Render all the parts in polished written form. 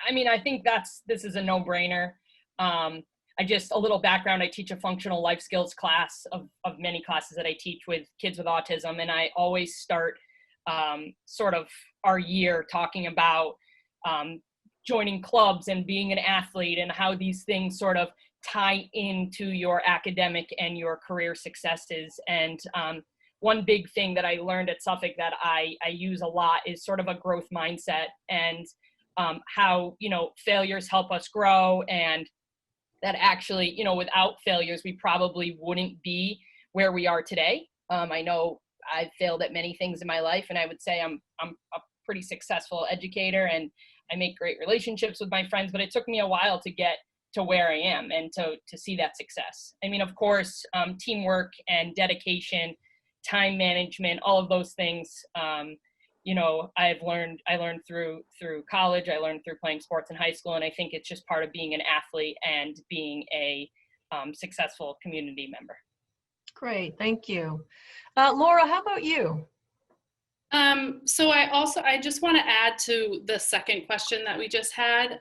I mean, I think this is a no-brainer. A little background, I teach a functional life skills class of many classes that I teach with kids with autism. And I always start sort of our year talking about joining clubs and being an athlete and how these things sort of tie into your academic and your career successes. And one big thing that I learned at Suffolk that I use a lot is sort of a growth mindset, and how, failures help us grow, and that actually, without failures, we probably wouldn't be where we are today. I know I've failed at many things in my life, and I would say I'm a pretty successful educator and I make great relationships with my friends, but it took me a while to get to where I am and to see that success. I mean, of course, teamwork and dedication, time management, all of those things, I learned through college, I learned through playing sports in high school. And I think it's just part of being an athlete and being a successful community member. Great, thank you. Laura, how about you? So I just want to add to the second question that we just had,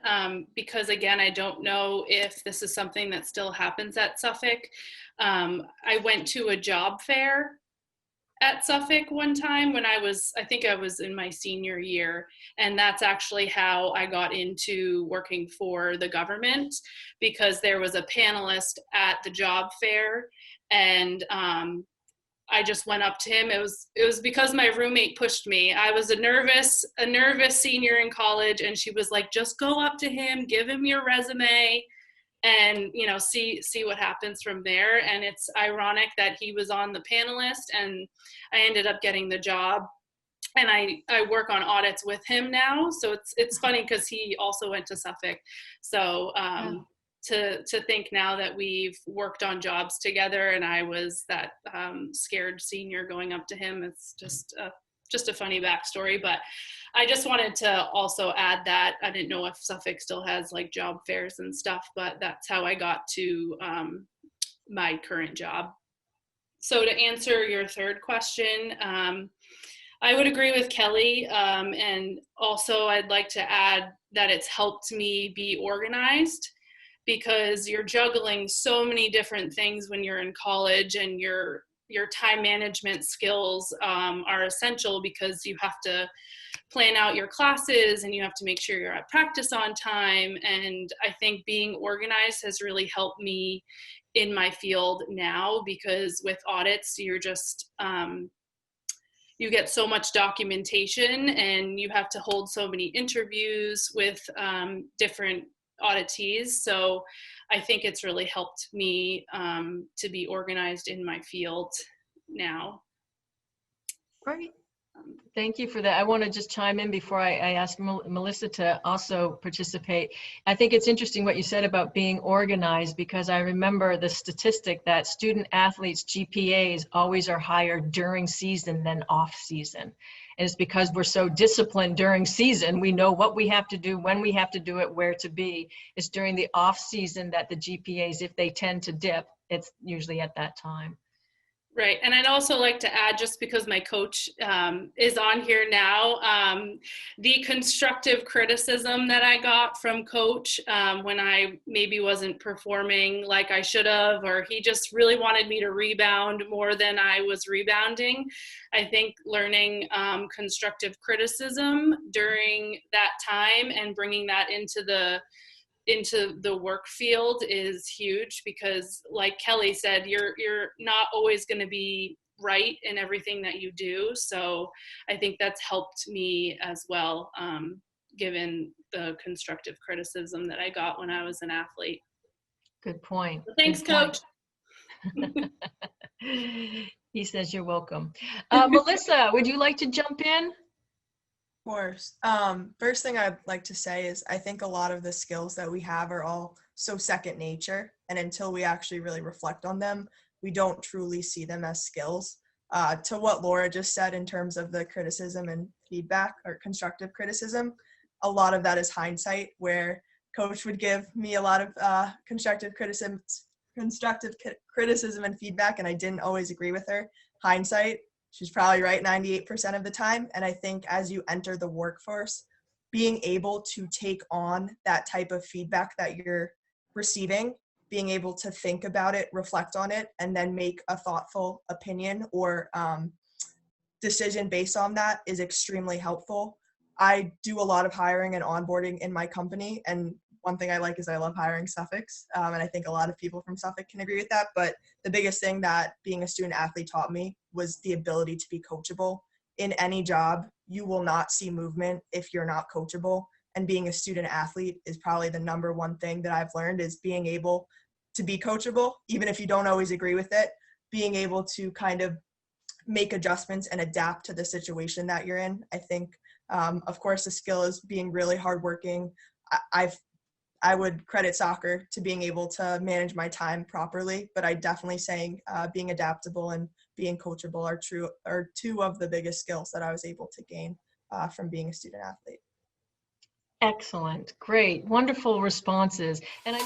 because again, I don't know if this is something that still happens at Suffolk. I went to a job fair at Suffolk one time when I think I was in my senior year, and that's actually how I got into working for the government, because there was a panelist at the job fair, and I just went up to him. It was because my roommate pushed me. I was a nervous senior in college, and she was like, just go up to him, give him your resume, and see what happens from there. And it's ironic that he was on the panelist, and I ended up getting the job, and I work on audits with him now. So it's funny because he also went to Suffolk. So to think now that we've worked on jobs together, and I was that scared senior going up to him, it's just a funny backstory. But I just wanted to also add that I didn't know if Suffolk still has like job fairs and stuff, but that's how I got to my current job. So to answer your third question, I would agree with Kelly, and also I'd like to add that it's helped me be organized, because you're juggling so many different things when you're in college, and your time management skills are essential, because you have to plan out your classes and you have to make sure you're at practice on time. And I think being organized has really helped me in my field now, because with audits, you're just, you get so much documentation, and you have to hold so many interviews with different auditees. So I think it's really helped me to be organized in my field now. Great. Thank you for that. I want to just chime in before I ask Melissa to also participate. I think it's interesting what you said about being organized, because I remember the statistic that student athletes' GPAs always are higher during season than off season. And it's because we're so disciplined during season. We know what we have to do, when we have to do it, where to be. It's during the off season that the GPAs, if they tend to dip, it's usually at that time. Right. And I'd also like to add, just because my coach is on here now, the constructive criticism that I got from coach when I maybe wasn't performing like I should have, or he just really wanted me to rebound more than I was rebounding. I think learning constructive criticism during that time and bringing that into the work field is huge, because like Kelly said, you're not always going to be right in everything that you do. So I think that's helped me as well, given the constructive criticism that I got when I was an athlete. Good point. So thanks, Coach. He says you're welcome. Melissa, would you like to jump in? Of course. First thing I'd like to say is I think a lot of the skills that we have are all so second nature, and until we actually really reflect on them, we don't truly see them as skills. To what Laura just said in terms of the criticism and feedback, or constructive criticism, a lot of that is hindsight, where coach would give me a lot of constructive criticism and feedback, and I didn't always agree with her. Hindsight, she's probably right 98% of the time. And I think as you enter the workforce, being able to take on that type of feedback that you're receiving, being able to think about it, reflect on it, and then make a thoughtful opinion or decision based on that is extremely helpful. I do a lot of hiring and onboarding in my company, and one thing I like is I love hiring Suffolks, and I think a lot of people from Suffolk can agree with that. But the biggest thing that being a student athlete taught me was the ability to be coachable. In any job, you will not see movement if you're not coachable, and being a student athlete is probably the number one thing that I've learned, is being able to be coachable, even if you don't always agree with it, being able to kind of make adjustments and adapt to the situation that you're in. I think, of course, the skill is being really hardworking. I would credit soccer to being able to manage my time properly, but I definitely saying being adaptable and being coachable are two of the biggest skills that I was able to gain from being a student athlete. Excellent. Great. Wonderful responses. And I know